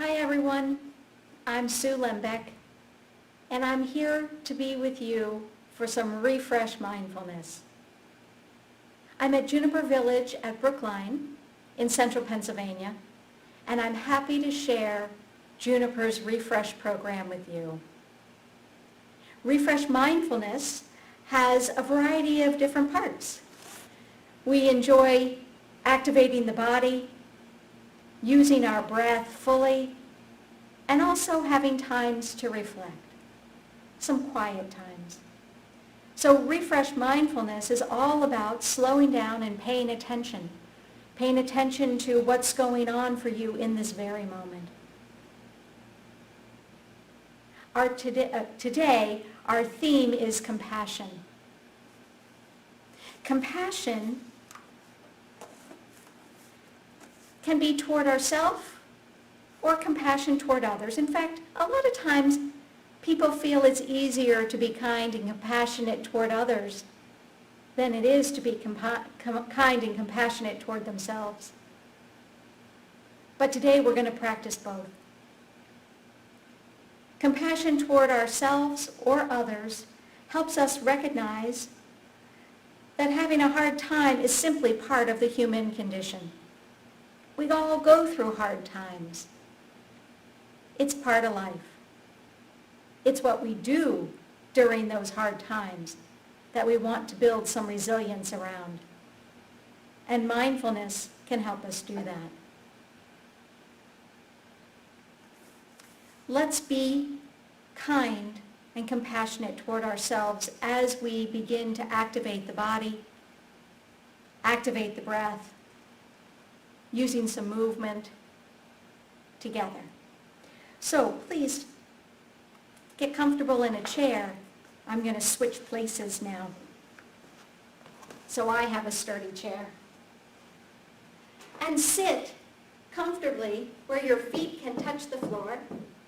Hi everyone, I'm Sue Lembeck, and I'm here to be with you for some Refresh Mindfulness. I'm at Juniper Village at Brookline in central Pennsylvania, and I'm happy to share Juniper's Refresh program with you. Refresh Mindfulness has a variety of different parts. We enjoy activating the body, using our breath fully, and also having times to reflect, some quiet times. So Refresh Mindfulness is all about slowing down and paying attention to what's going on for you in this very moment. Today, our theme is compassion. Compassion can be toward ourselves or compassion toward others. In fact, a lot of times people feel it's easier to be kind and compassionate toward others than it is to be kind and compassionate toward themselves. But today we're going to practice both. Compassion toward ourselves or others helps us recognize that having a hard time is simply part of the human condition. We all go through hard times. It's part of life. It's what we do during those hard times that we want to build some resilience around. And mindfulness can help us do that. Let's be kind and compassionate toward ourselves as we begin to activate the body, activate the breath, using some movement together. So please get comfortable in a chair. I'm going to switch places now. So I have a sturdy chair. And sit comfortably where your feet can touch the floor.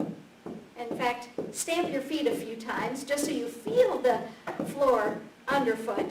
In fact, stamp your feet a few times just so you feel the floor underfoot.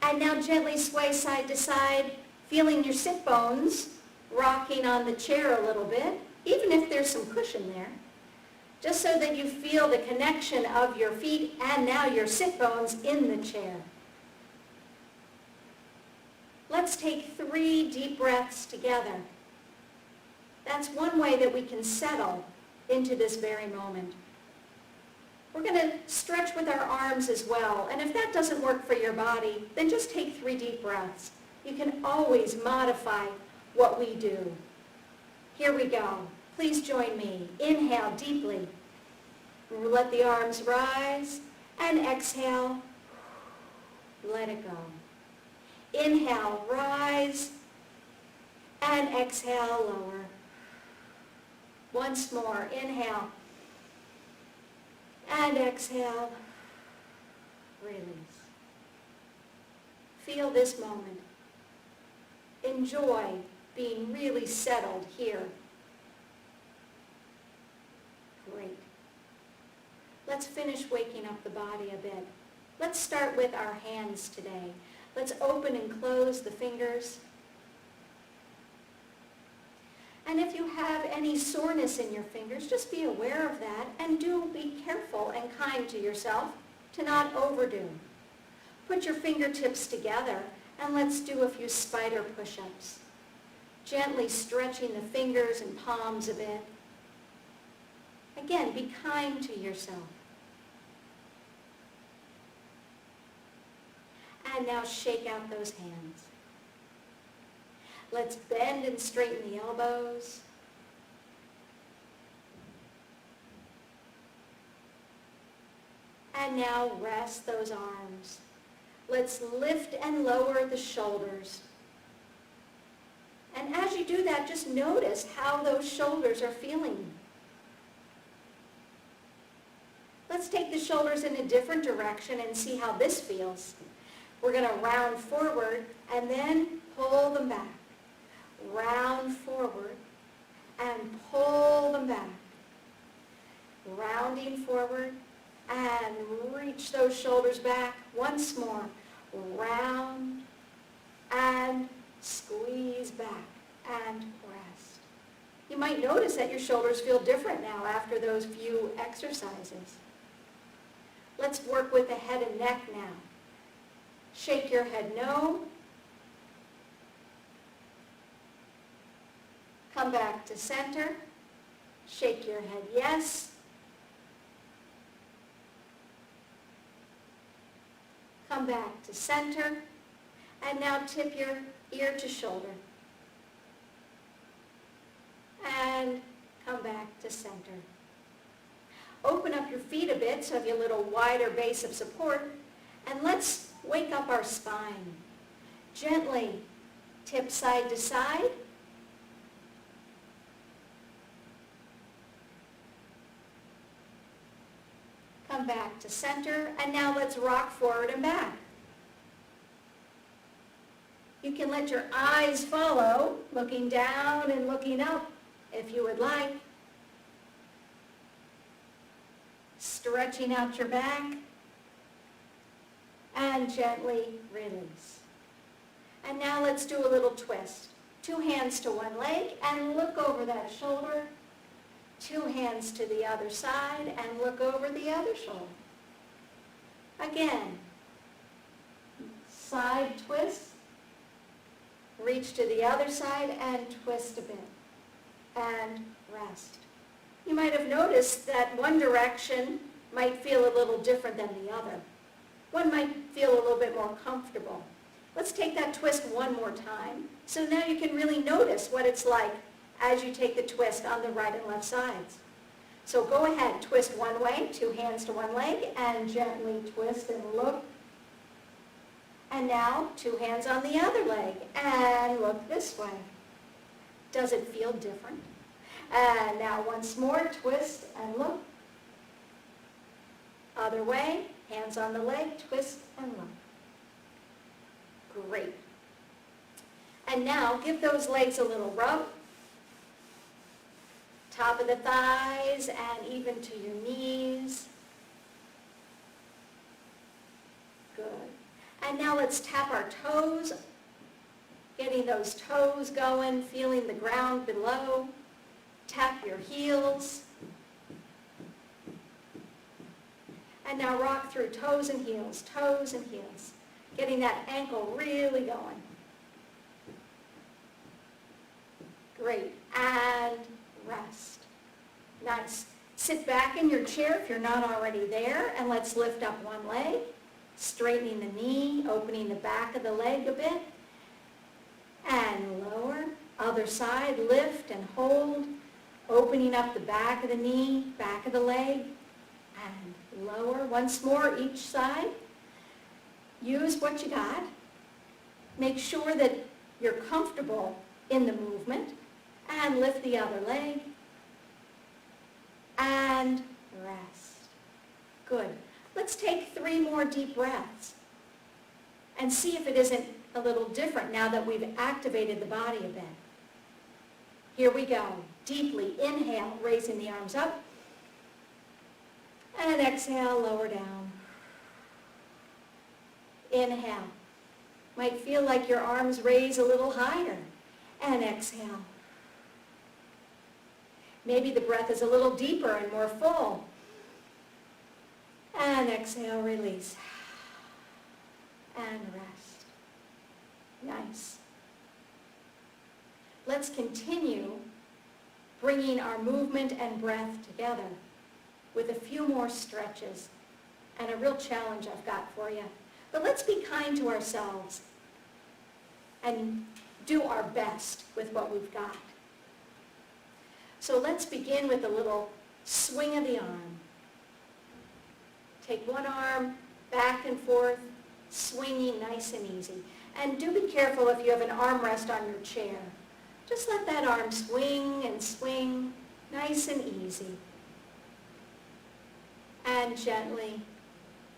And now gently sway side to side, feeling your sit bones rocking on the chair a little bit, even if there's some cushion there, just so that you feel the connection of your feet and now your sit bones in the chair. Let's take 3 deep breaths together. That's one way that we can settle into this very moment. We're going to stretch with our arms as well, and if that doesn't work for your body, then just take 3 deep breaths. You can always modify what we do. Here we go. Please join me. Inhale deeply. Let the arms rise, and exhale. Let it go. Inhale, rise, and exhale, lower. Once more, inhale, and exhale, release. Feel this moment. Enjoy being really settled here. Great. Let's finish waking up the body a bit. Let's start with our hands today. Let's open and close the fingers. And if you have any soreness in your fingers, just be aware of that and do be careful and kind to yourself to not overdo. Put your fingertips together and let's do a few spider push-ups. Gently stretching the fingers and palms a bit. Again, be kind to yourself. And now shake out those hands. Let's bend and straighten the elbows. And now rest those arms. Let's lift and lower the shoulders. And as you do that, just notice how those shoulders are feeling. Let's take the shoulders in a different direction and see how this feels. We're going to round forward and then pull them back. Round forward and pull them back. Rounding forward and reach those shoulders back once more. Round and squeeze back and rest. You might notice that your shoulders feel different now after those few exercises. Let's work with the head and neck now. Shake your head no. Come back to center. Shake your head yes. Come back to center. And now tip your ear to shoulder. And come back to center. Open up your feet a bit so you have a little wider base of support. And let's wake up our spine. Gently tip side to side. Come back to center. And now let's rock forward and back. You can let your eyes follow, looking down and looking up if you would like. Stretching out your back. And gently release. And now let's do a little twist. 2 hands to one leg and look over that shoulder. 2 hands to the other side and look over the other shoulder. Again, side twist. Reach to the other side and twist a bit. And rest. You might have noticed that one direction might feel a little different than the other. One might feel a little bit more comfortable. Let's take that twist one more time. So now you can really notice what it's like as you take the twist on the right and left sides. So go ahead, twist one way, 2 hands to one leg, and gently twist and look. And now 2 hands on the other leg, and look this way. Does it feel different? And now once more, twist and look. Other way, hands on the leg, twist and look. Great. And now give those legs a little rub. Top of the thighs and even to your knees. Good. And now let's tap our toes, getting those toes going, feeling the ground below. Tap your heels. And now rock through toes and heels, getting that ankle really going. Great. And rest. Nice. Sit back in your chair if you're not already there, and let's lift up one leg, straightening the knee, opening the back of the leg a bit, and lower. Other side, lift and hold, opening up the back of the knee, back of the leg, and lower. Once more, each side. Use what you got. Make sure that you're comfortable in the movement, and lift the other leg, and rest. Good. Let's take 3 more deep breaths and see if it isn't a little different now that we've activated the body a bit. Here we go. Deeply inhale, raising the arms up, and exhale, lower down. Inhale. Might feel like your arms raise a little higher, and exhale. Maybe the breath is a little deeper and more full. And exhale, release. And rest. Nice. Let's continue bringing our movement and breath together with a few more stretches and a real challenge I've got for you. But let's be kind to ourselves and do our best with what we've got. So let's begin with a little swing of the arm. Take one arm back and forth, swinging nice and easy. And do be careful if you have an armrest on your chair. Just let that arm swing and swing, nice and easy. And gently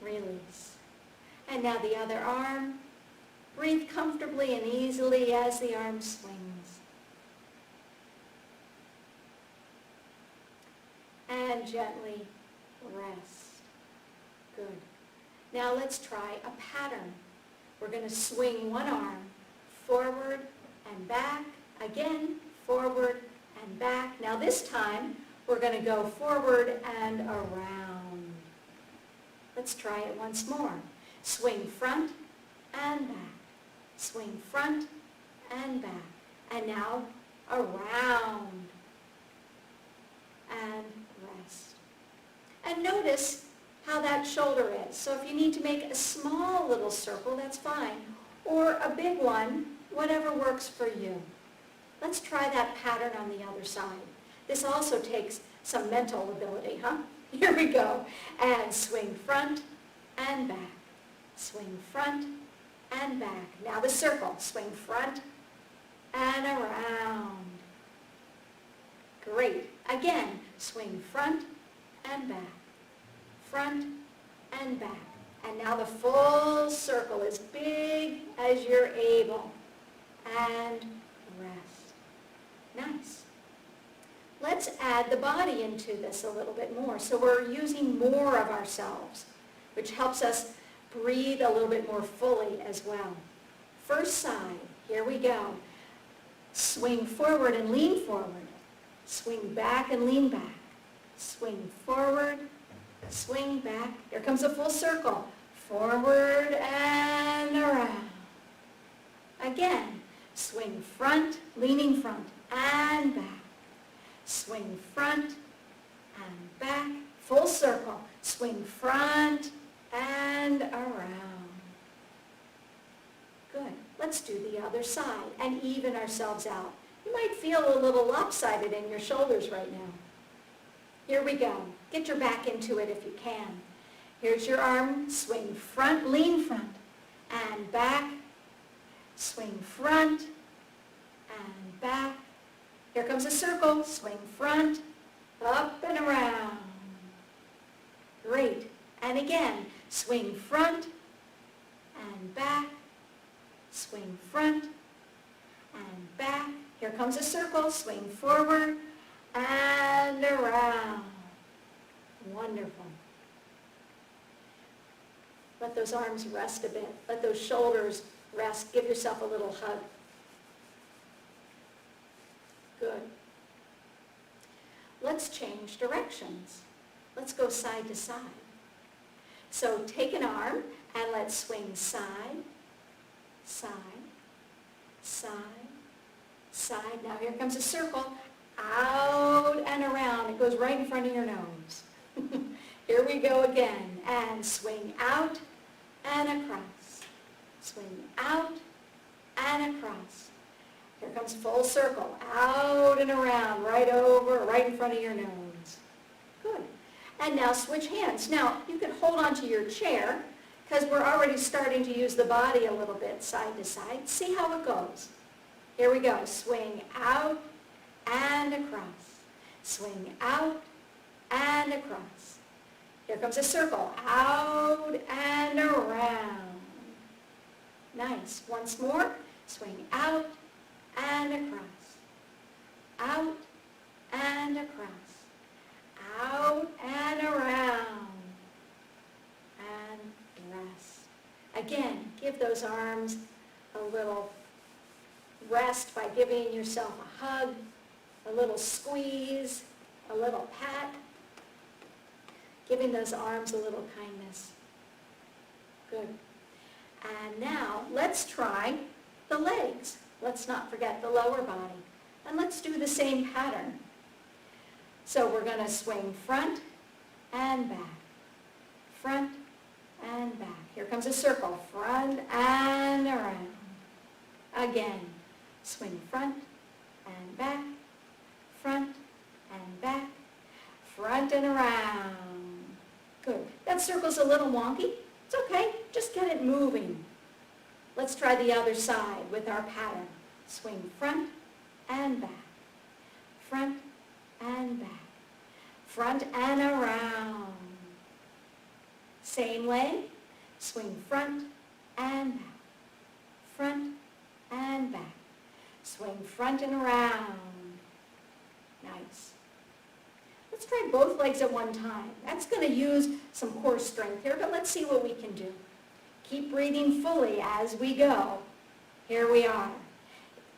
release. And now the other arm. Breathe comfortably and easily as the arm swings. And gently rest. Good. Now let's try a pattern. We're going to swing one arm forward and back, again, forward and back. Now this time, we're going to go forward and around. Let's try it once more. Swing front and back. Swing front and back. And now around. And rest. And notice how that shoulder is. So if you need to make a small little circle, that's fine. Or a big one, whatever works for you. Let's try that pattern on the other side. This also takes some mental ability, huh? Here we go. And swing front and back. Swing front and back. Now the circle. Swing front and around. Great. Again, swing front and back. Front and back. And now the full circle, as big as you're able. And rest. Nice. Let's add the body into this a little bit more. So we're using more of ourselves, which helps us breathe a little bit more fully as well. First side, here we go. Swing forward and lean forward. Swing back and lean back. Swing forward, swing back. Here comes a full circle. Forward and around. Again, swing front, leaning front and back. Swing front and back. Full circle. Swing front and around. Good. Let's do the other side and even ourselves out. You might feel a little lopsided in your shoulders right now. Here we go. Get your back into it if you can. Here's your arm. Swing front, lean front, and back. Swing front and back. Here comes a circle. Swing front, up and around. Great. And again, swing front and back. Swing front and back. Here comes a circle. Swing forward and around. Wonderful. Let those arms rest a bit. Let those shoulders rest. Give yourself a little hug. Good. Let's change directions. Let's go side to side. So take an arm and let's swing side, side, side, side. Now here comes a circle. Out and around. It goes right in front of your nose. Here we go again. And swing out and across. Swing out and across. Here comes full circle. Out and around. Right over, right in front of your nose. Good. And now switch hands. Now, you can hold onto your chair because we're already starting to use the body a little bit side to side. See how it goes. Here we go. Swing out and across. Swing out and across. Here comes a circle. Out and around. Nice. Once more. Swing out and across. Out and across. Out and around. And rest. Again, give those arms a little rest by giving yourself a hug, a little squeeze, a little pat. Giving those arms a little kindness. Good. And now let's try the legs. Let's not forget the lower body. And let's do the same pattern. So we're going to swing front and back. Front and back. Here comes a circle. Front and around. Again. Swing front and back. Front and back. Front and around. Good. That circle's a little wonky. It's okay. Just get it moving. Let's try the other side with our pattern. Swing front and back. Front and back. Front and around. Same leg. Swing front and back. Front and back. Swing front and around. Nice. Let's try both legs at one time. That's going to use some core strength here, but let's see what we can do. Keep breathing fully as we go. Here we are.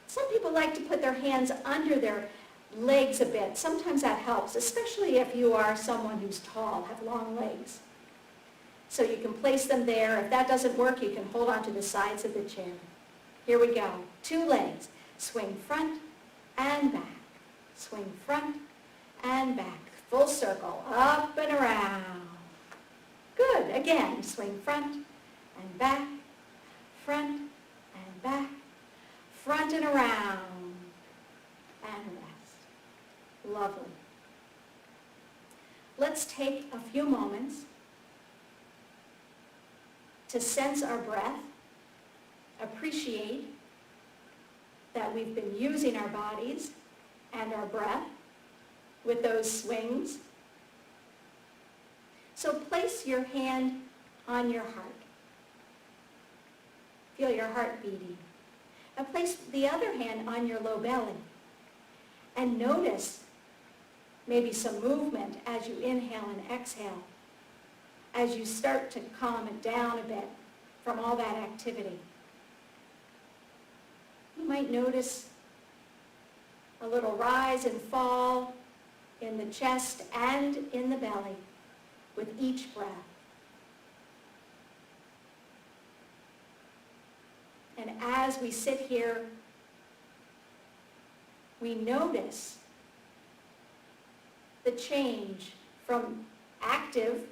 Some people like to put their hands under their legs a bit. Sometimes that helps, especially if you are someone who's tall, have long legs. So you can place them there. If that doesn't work, you can hold on to the sides of the chair. Here we go. 2 legs. Swing front and back. Swing front and back. Full circle, up and around. Good. Again, swing front and back, front and back, front and around, and rest. Lovely. Let's take a few moments to sense our breath, appreciate that we've been using our bodies and our breath with those swings. So place your hand on your heart. Feel your heart beating. And place the other hand on your low belly. And notice maybe some movement as you inhale and exhale, as you start to calm it down a bit from all that activity. You might notice a little rise and fall in the chest and in the belly with each breath. And as we sit here, we notice the change from active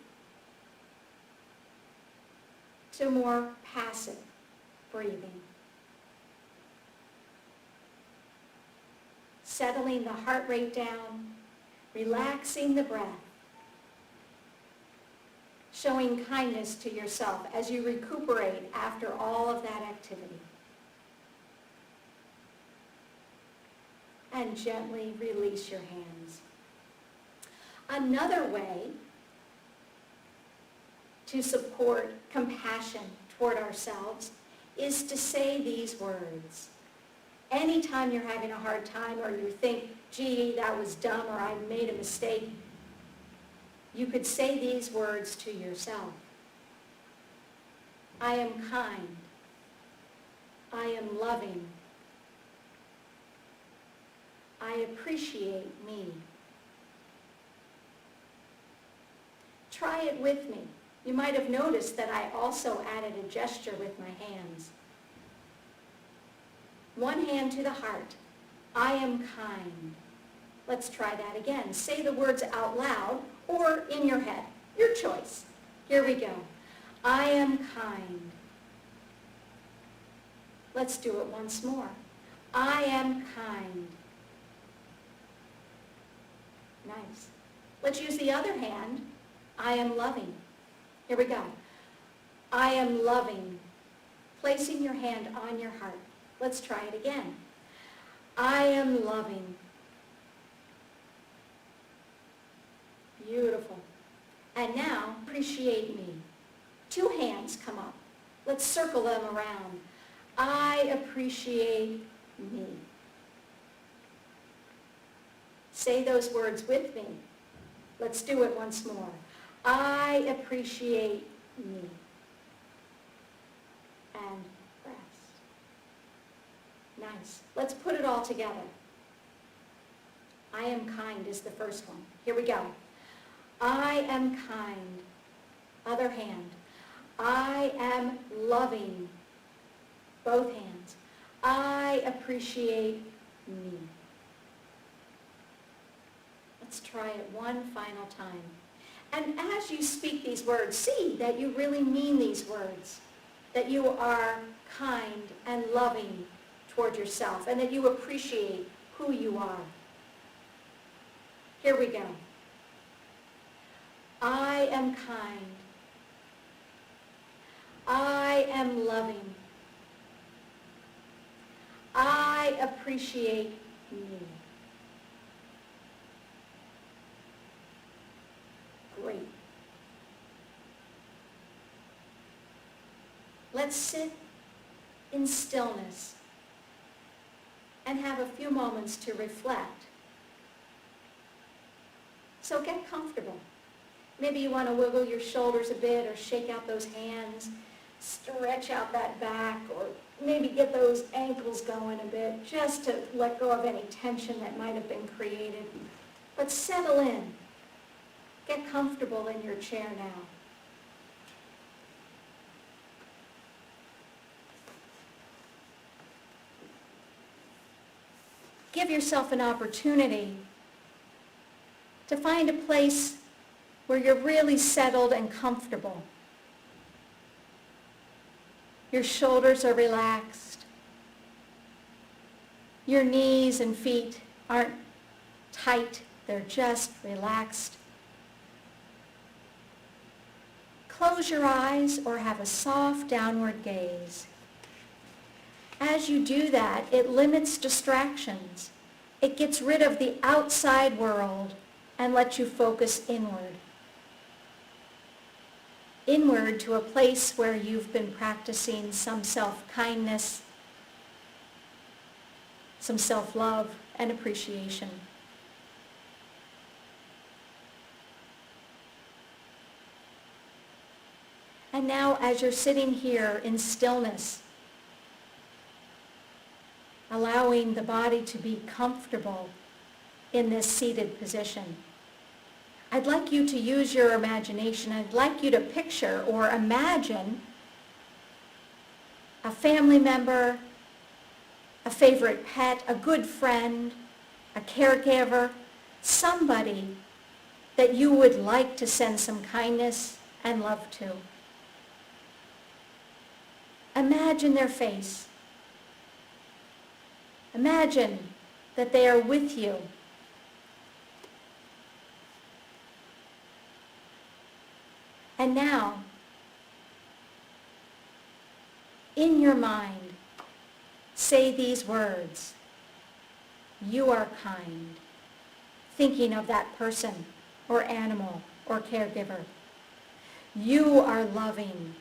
to more passive breathing. Settling the heart rate down, relaxing the breath, showing kindness to yourself as you recuperate after all of that activity. And gently release your hands. Another way to support compassion toward ourselves is to say these words. Anytime you're having a hard time or you think, gee, that was dumb or I made a mistake, you could say these words to yourself. I am kind. I am loving. I appreciate me. Try it with me. You might have noticed that I also added a gesture with my hands. One hand to the heart. I am kind. Let's try that again. Say the words out loud or in your head. Your choice. Here we go. I am kind. Let's do it once more. I am kind. Nice. Let's use the other hand. I am loving. Here we go. I am loving. Placing your hand on your heart. Let's try it again. I am loving. Beautiful. And now, appreciate me. 2 hands come up. Let's circle them around. I appreciate me. Say those words with me. Let's do it once more. I appreciate me. And rest. Nice. Let's put it all together. I am kind is the first one. Here we go. I am kind. Other hand. I am loving. Both hands. I appreciate me. Let's try it one final time. And as you speak these words, see that you really mean these words, that you are kind and loving toward yourself, and that you appreciate who you are. Here we go. I am kind. I am loving. I appreciate me. Great. Let's sit in stillness and have a few moments to reflect. So get comfortable. Maybe you want to wiggle your shoulders a bit or shake out those hands. Stretch out that back, or maybe get those ankles going a bit, just to let go of any tension that might have been created. But settle in. Get comfortable in your chair now. Give yourself an opportunity to find a place where you're really settled and comfortable. Your shoulders are relaxed. Your knees and feet aren't tight, they're just relaxed. Close your eyes or have a soft downward gaze. As you do that, it limits distractions. It gets rid of the outside world and lets you focus inward. Inward to a place where you've been practicing some self-kindness, some self-love and appreciation. And now, as you're sitting here in stillness, allowing the body to be comfortable in this seated position, I'd like you to use your imagination. I'd like you to picture or imagine a family member, a favorite pet, a good friend, a caregiver, somebody that you would like to send some kindness and love to. Imagine their face. Imagine that they are with you. And now, in your mind, say these words. You are kind. Thinking of that person or animal or caregiver. You are loving.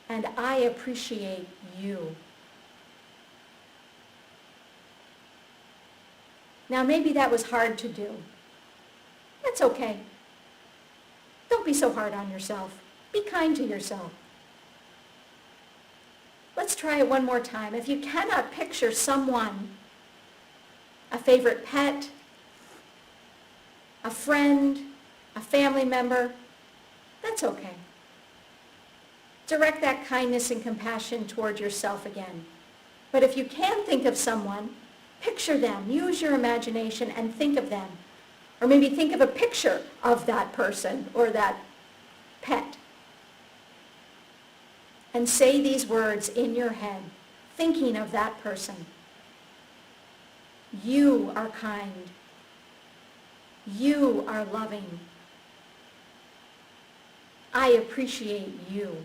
And I appreciate you. Now maybe that was hard to do. That's okay. Don't be so hard on yourself. Be kind to yourself. Let's try it one more time. If you cannot picture someone, a favorite pet, a friend, a family member, that's okay. Direct that kindness and compassion toward yourself again. But if you can think of someone, picture them. Use your imagination and think of them. Or maybe think of a picture of that person or that pet. And say these words in your head, thinking of that person. You are kind. You are loving. I appreciate you.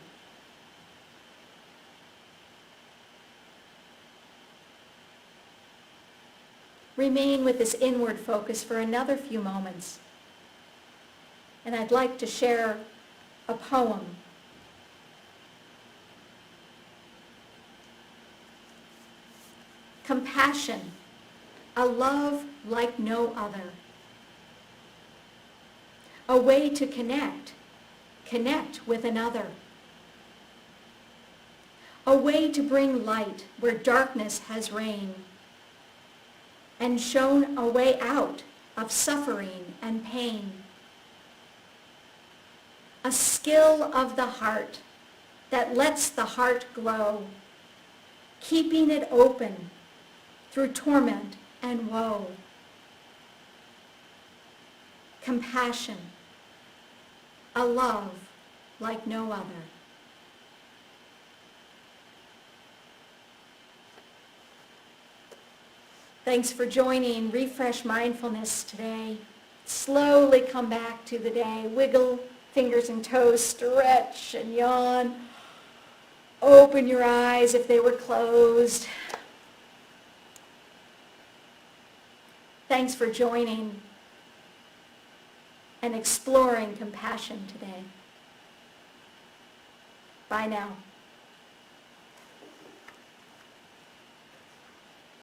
Remain with this inward focus for another few moments. And I'd like to share a poem. Compassion, a love like no other. A way to connect with another. A way to bring light where darkness has reigned, and shown a way out of suffering and pain. A skill of the heart that lets the heart glow, keeping it open through torment and woe. Compassion, a love like no other. Thanks for joining Refresh Mindfulness today. Slowly come back to the day. Wiggle fingers and toes, stretch and yawn. Open your eyes if they were closed. Thanks for joining and exploring compassion today. Bye now.